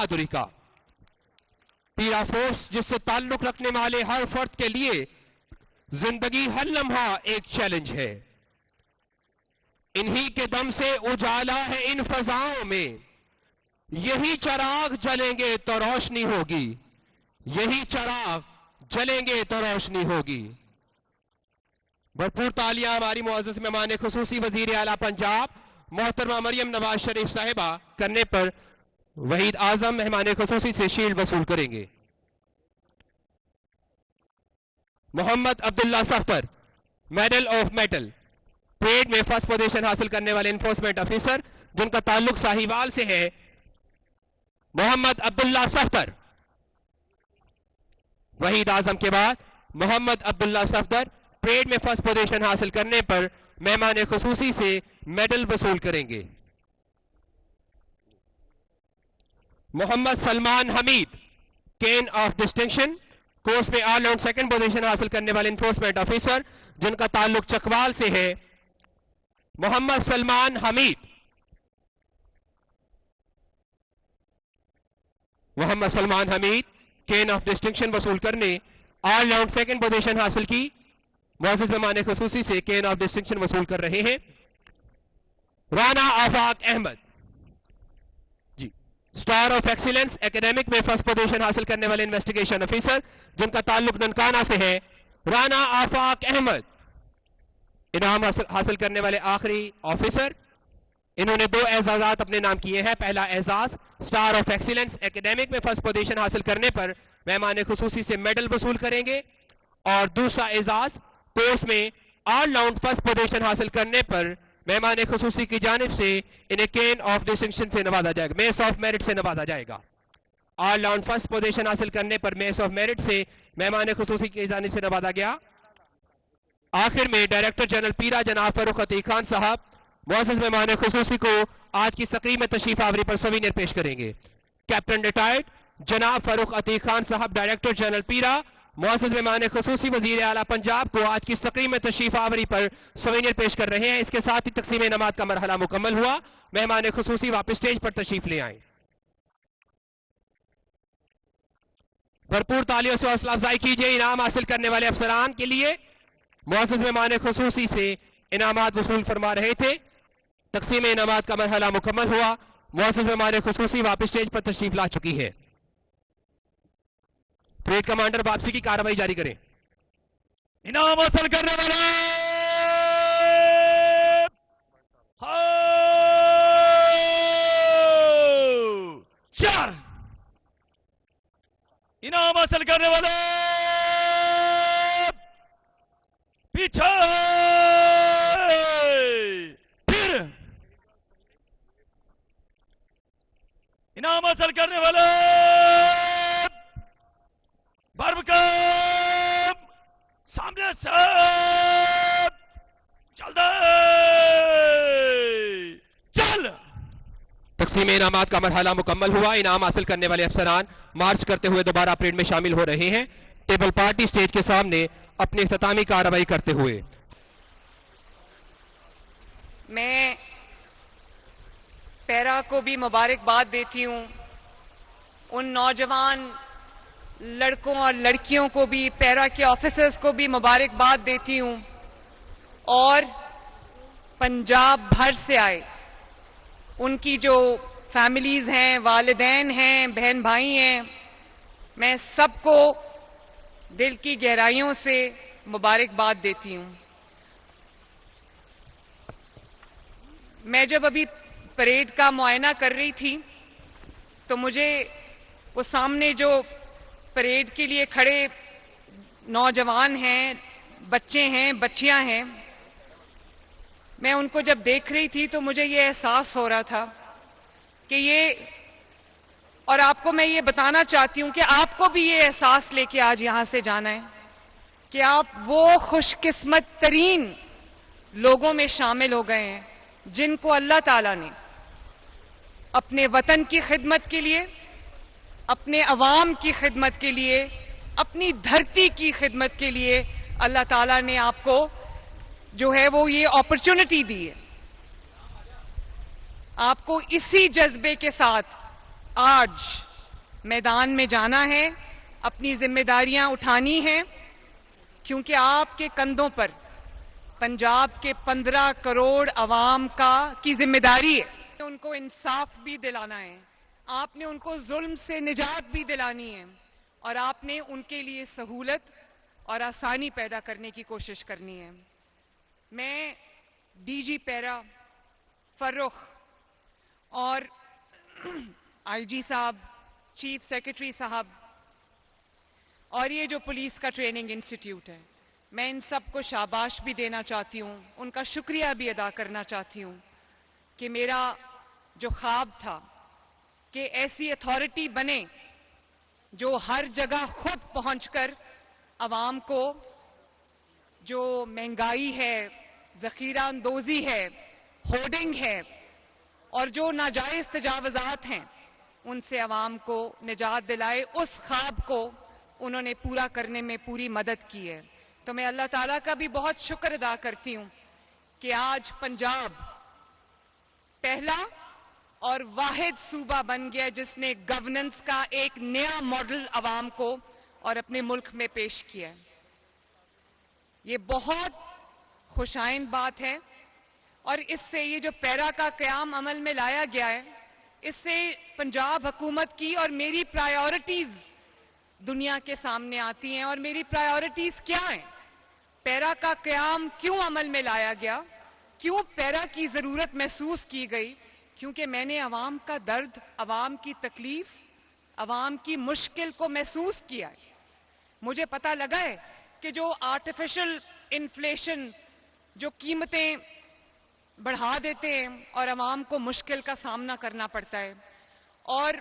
बहादुरी का। पीरा फोर्स जिससे ताल्लुक रखने वाले हर फर्द के लिए जिंदगी हर लम्हा एक चैलेंज है। इन्हीं के दम से उजाला है इन फजाओं में, यही चराग जलेंगे तो रोशनी होगी, यही चराग जलेंगे तो रोशनी होगी। भरपूर तालियां हमारी मुअज़्ज़ज़ मेहमान खुसूसी वजीर आला पंजाब मोहतरमा मरियम नवाज शरीफ साहिबा करने पर वहीद आजम मेहमान खुसूसी से शील्ड वसूल करेंगे। Mohammad Abdullah Saftar medal of metal, parade में फर्स्ट पोजीशन हासिल करने वाले एनफोर्समेंट ऑफिसर जिनका ताल्लुक साहिवाल से है, मोहम्मद अब्दुल्ला सफ्तर। वहीद आजम के बाद मोहम्मद अब्दुल्ला सफ्तर परेड में फर्स्ट पोजीशन हासिल करने पर मेहमान खुसूसी से मेडल वसूल करेंगे। मोहम्मद सलमान हमीद केन ऑफ डिस्टिंक्शन, कोर्स में ऑल राउंड सेकंड पोजीशन हासिल करने वाले एनफोर्समेंट ऑफिसर जिनका ताल्लुक चकवाल से है, मोहम्मद सलमान हमीद। मोहम्मद सलमान हमीद केन ऑफ डिस्टिंक्शन वसूल करने ऑल राउंड सेकंड पोजीशन हासिल की, मुअज़्ज़ज़ मेहमान खुसूसी से केन ऑफ डिस्टिंक्शन वसूल कर रहे हैं। राना आफाक अहमद जी, स्टार ऑफ एक्सीलेंस एकेडमिक में फर्स्ट पोजीशन हासिल करने वाले इन्वेस्टिगेशन ऑफिसर जिनका ताल्लुक ननकाना से है, राना आफाक अहमद। इनाम हासिल करने वाले आखिरी ऑफिसर, इन्होंने 2 एजाजात अपने नाम किए हैं। पहला Ejaz star of excellence academic में फर्स्ट पोजीशन हासिल करने पर मेहमान खुसूसी से मेडल वसूल करेंगे, और दूसरा एजाज कोर्स में ऑल राउंड फर्स्ट पोजीशन हासिल करने पर मेहमान खुसूसी की जानिब से इन्हें केन ऑफ डिस्टिंक्शन से नवाजा जाएगा, मेस ऑफ मेरिट से नवाजा जाएगा। ऑल राउंड फर्स्ट पोजीशन हासिल करने पर मेस ऑफ मेरिट से मेहमान खुसूसी की जानिब से नवाजा गया। आखिर में डायरेक्टर जनरल पीरा जनाब फरूख अतीक खान साहब मुअज़्ज़ज़ मेहमान खुसूसी को आज की तकरीब में तशरीफ आवरी पर सवीनियर पेश करेंगे। कैप्टन रिटायर्ड जनाब फरूख अतीक खान साहब डायरेक्टर जनरल पीरा मुअज़्ज़ज़ मेहमान खुसूसी वजीर आला पंजाब को आज की तकरीब में तशरीफ आवरी पर सवीनियर पेश कर रहे हैं। इसके साथ ही तकसीम इनामात का मरहला मुकम्मल हुआ। मेहमान खुसूसी वापस स्टेज पर तशरीफ ले आए। भरपूर तालियों से हौसला अफजाई कीजिए इनाम हासिल करने वाले अफसरान के लिए। मुअज़्ज़ज़ मेहमान खुसूसी से इनामात वसूल फरमा रहे थे। तकसीम इनामात का मरहला मुकम्मल हुआ। मुअज़्ज़ज़ मेहमान खुसूसी वापस स्टेज पर तशरीफ ला चुकी है। परेड कमांडर वापसी की कार्रवाई जारी करें। इनाम हासिल करने वाले चार, इनाम हासिल करने वाले पीछे, फिर इनाम हासिल करने वाले बरकम सामने से चल दे चल। तकसीम इनामात का मरहला मुकम्मल हुआ। इनाम हासिल करने वाले अफसरान मार्च करते हुए दोबारा परेड में शामिल हो रहे हैं। टेबल पार्टी स्टेज के सामने अपनी इख्तितामी कार्रवाई करते हुए। मैं पैरा को भी मुबारकबाद देती हूँ, उन नौजवान लड़कों और लड़कियों को भी, पैरा के ऑफिसर्स को भी मुबारकबाद देती हूँ, और पंजाब भर से आए उनकी जो फैमिलीज हैं, वालिदैन हैं, बहन भाई हैं, मैं सबको दिल की गहराइयों से मुबारकबाद देती हूँ। मैं जब अभी परेड का मुआयना कर रही थी तो मुझे वो सामने जो परेड के लिए खड़े नौजवान हैं, बच्चे हैं, बच्चियां हैं, मैं उनको जब देख रही थी तो मुझे ये एहसास हो रहा था कि ये, और आपको मैं ये बताना चाहती हूँ कि आपको भी ये एहसास लेके आज यहाँ से जाना है कि आप वो खुशकिस्मत तरीन लोगों में शामिल हो गए हैं जिनको अल्लाह ताला ने अपने वतन की खिदमत के लिए, अपने अवाम की खिदमत के लिए, अपनी धरती की खिदमत के लिए अल्लाह ताला ने आपको जो है वो ये अपॉर्चुनिटी दी है। आपको इसी जज्बे के साथ आज मैदान में जाना है, अपनी जिम्मेदारियां उठानी हैं, क्योंकि आपके कंधों पर पंजाब के 15 करोड़ अवाम की जिम्मेदारी है। उनको इंसाफ भी दिलाना है, आपने उनको जुल्म से निजात भी दिलानी है, और आपने उनके लिए सहूलत और आसानी पैदा करने की कोशिश करनी है। मैं डीजी पैरा फर्रुख और आईजी साहब, चीफ सेक्रेटरी साहब और ये जो पुलिस का ट्रेनिंग इंस्टीट्यूट है, मैं इन सबको शाबाश भी देना चाहती हूँ, उनका शुक्रिया भी अदा करना चाहती हूँ कि मेरा जो ख्वाब था कि ऐसी अथॉरिटी बने जो हर जगह खुद पहुंचकर अवाम को जो महंगाई है, जखीरा अंदोजी है, होर्डिंग है और जो नाजायज तजावजात हैं उनसे अवाम को निजात दिलाए, उस ख्वाब को उन्होंने पूरा करने में पूरी मदद की है। तो मैं अल्लाह ताला का भी बहुत शुक्र अदा करती हूँ कि आज पंजाब पहला और वाहिद सूबा बन गया जिसने गवर्नेंस का एक नया मॉडल अवाम को और अपने मुल्क में पेश किया है। ये बहुत खुशाइन बात है और इससे ये जो पैरा का क़याम अमल में लाया गया है, इससे पंजाब हुकूमत की और मेरी प्रायोरिटीज दुनिया के सामने आती हैं। और मेरी प्रायोरिटीज क्या हैं? पैरा का क़याम क्यों अमल में लाया गया, क्यों पैरा की ज़रूरत महसूस की गई? क्योंकि मैंने अवाम का दर्द, अवाम की तकलीफ, अवाम की मुश्किल को महसूस किया है। मुझे पता लगा है कि जो आर्टिफिशियल इन्फ्लेशन, जो कीमतें बढ़ा देते हैं और अवाम को मुश्किल का सामना करना पड़ता है, और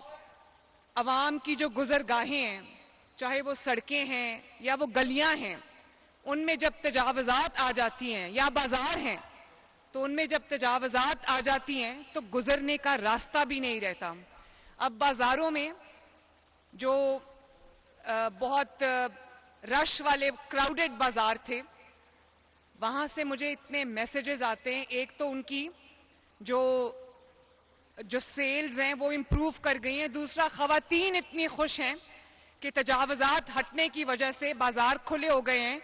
अवाम की जो गुजरगाहें हैं, चाहे वो सड़कें हैं या वो गलियां हैं, उनमें जब तजावजात आ जाती हैं, या बाजार हैं तो उनमें जब तजावजात आ जाती हैं तो गुजरने का रास्ता भी नहीं रहता। अब बाजारों में जो बहुत रश वाले क्राउडेड बाजार थे, वहां से मुझे इतने मैसेजेस आते हैं। एक तो उनकी जो सेल्स हैं वो इम्प्रूव कर गई हैं, दूसरा खवातीन इतनी खुश हैं कि तजावजात हटने की वजह से बाजार खुले हो गए हैं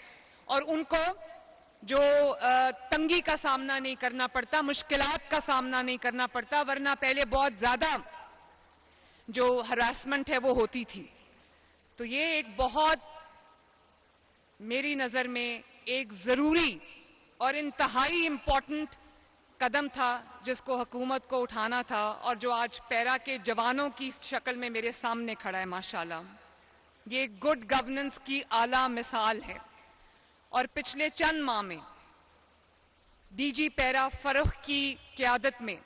और उनको जो तंगी का सामना नहीं करना पड़ता, मुश्किलात का सामना नहीं करना पड़ता, वरना पहले बहुत ज्यादा जो हरासमेंट है वो होती थी। तो ये एक बहुत मेरी नजर में एक जरूरी और इंतहाई इम्पोर्टेंट कदम था जिसको हुकूमत को उठाना था, और जो आज पैरा के जवानों की शक्ल में मेरे सामने खड़ा है। माशाल्लाह, ये गुड गवर्नेंस की आला मिसाल है। और पिछले चंद माह में डीजी पैरा फर्रुख की क़यादत में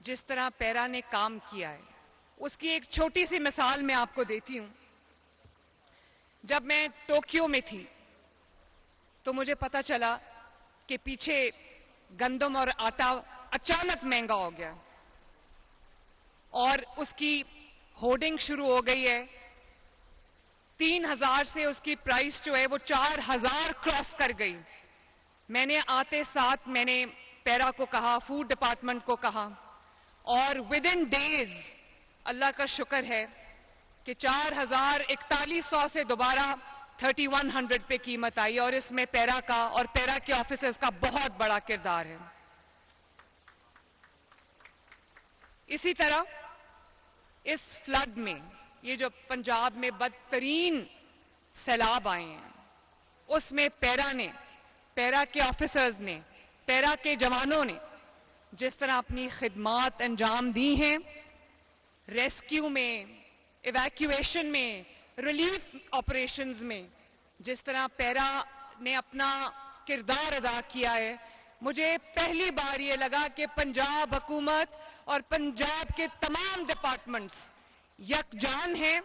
जिस तरह पैरा ने काम किया है, उसकी एक छोटी सी मिसाल मैं आपको देती हूँ। जब मैं टोक्यो में थी तो मुझे पता चला कि पीछे गंदम और आटा अचानक महंगा हो गया और उसकी होर्डिंग शुरू हो गई है। 3000 से उसकी प्राइस जो है वो 4000 क्रॉस कर गई। मैंने आते साथ मैंने पैरा को कहा, फूड डिपार्टमेंट को कहा, और विद इन डेज अल्लाह का शुक्र है कि 4100 से दोबारा 3100 पे कीमत आई, और इसमें पैरा का और पैरा के ऑफिसर्स का बहुत बड़ा किरदार है। इसी तरह इस फ्लड में, ये जो पंजाब में बदतरीन सैलाब आए हैं, उसमें पैरा ने, पैरा के ऑफिसर्स ने, पैरा के जवानों ने जिस तरह अपनी खिदमात अंजाम दी हैं, रेस्क्यू में, इवैक्यूएशन में, रिलीफ ऑपरेशंस में, जिस तरह पैरा ने अपना किरदार अदा किया है, मुझे पहली बार ये लगा कि पंजाब हुकूमत और पंजाब के तमाम डिपार्टमेंट्स यकजान हैं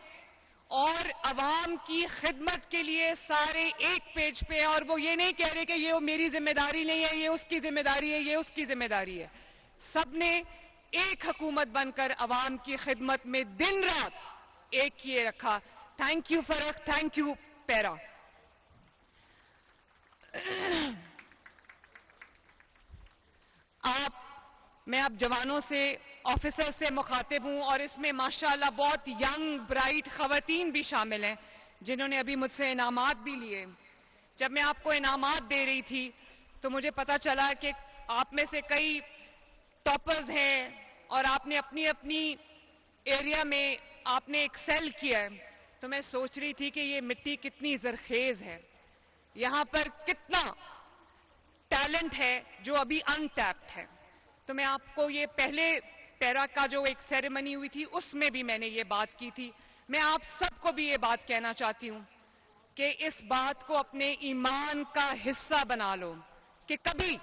और अवाम की खिदमत के लिए सारे एक पेज पे हैं। और वो ये नहीं कह रहे कि ये मेरी जिम्मेदारी नहीं है, ये उसकी जिम्मेदारी है, ये उसकी जिम्मेदारी है। सबने एक हुकूमत बनकर अवाम की खिदमत में दिन रात एक किए रखा। Thank you Farrukh, thank you para. मैं अब जवानों से ऑफिसर से मुखातिब हूँ और इसमें माशाल्लाह बहुत यंग ब्राइट खवातीन भी शामिल हैं जिन्होंने अभी मुझसे इनामात भी लिए। जब मैं आपको इनामात दे रही थी तो मुझे पता चला कि आप में से कई टॉपर्स हैं और आपने अपनी अपनी एरिया में आपने एक्सेल किया है। तो मैं सोच रही थी कि ये मिट्टी कितनी जरखेज है, यहाँ पर कितना टैलेंट है जो अभी अनटैप्ड है। तो मैं आपको ये पहले पैरा का जो एक सेरेमनी हुई थी उसमें भी मैंने ये बात की थी। मैं आप सबको भी ये बात कहना चाहती हूँ कि इस बात को अपने ईमान का हिस्सा बना लो कि कभी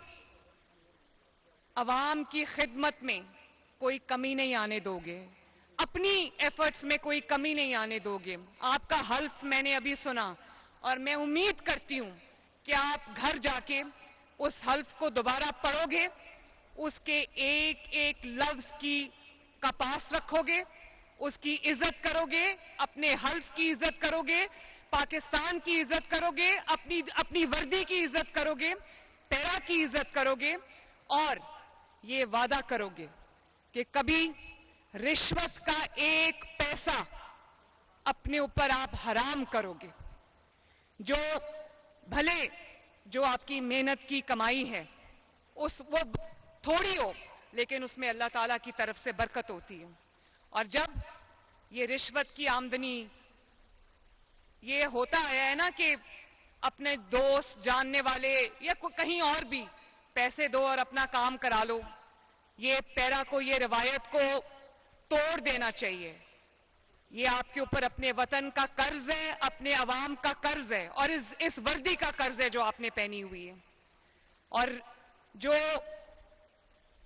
अवाम की खिदमत में कोई कमी नहीं आने दोगे, अपनी एफर्ट्स में कोई कमी नहीं आने दोगे। आपका हल्फ मैंने अभी सुना और मैं उम्मीद करती हूं कि आप घर जाके उस हल्फ को दोबारा पढ़ोगे, उसके एक एक लफ्ज का पास रखोगे, उसकी इज्जत करोगे, अपने हल्फ की इज्जत करोगे, पाकिस्तान की इज्जत करोगे, अपनी वर्दी की इज्जत करोगे, पैरा की इज्जत करोगे और ये वादा करोगे कि कभी रिश्वत का एक पैसा अपने ऊपर आप हराम करोगे। जो भले जो आपकी मेहनत की कमाई है वो थोड़ी हो लेकिन उसमें अल्लाह ताला की तरफ से बरकत होती है। और जब ये रिश्वत की आमदनी ये होता है ना कि अपने दोस्त जानने वाले या कहीं और भी पैसे दो और अपना काम करा लो, ये पैरा को ये रिवायत को तोड़ देना चाहिए। ये आपके ऊपर अपने वतन का कर्ज है, अपने अवाम का कर्ज है और इस वर्दी का कर्ज है जो आपने पहनी हुई है। और जो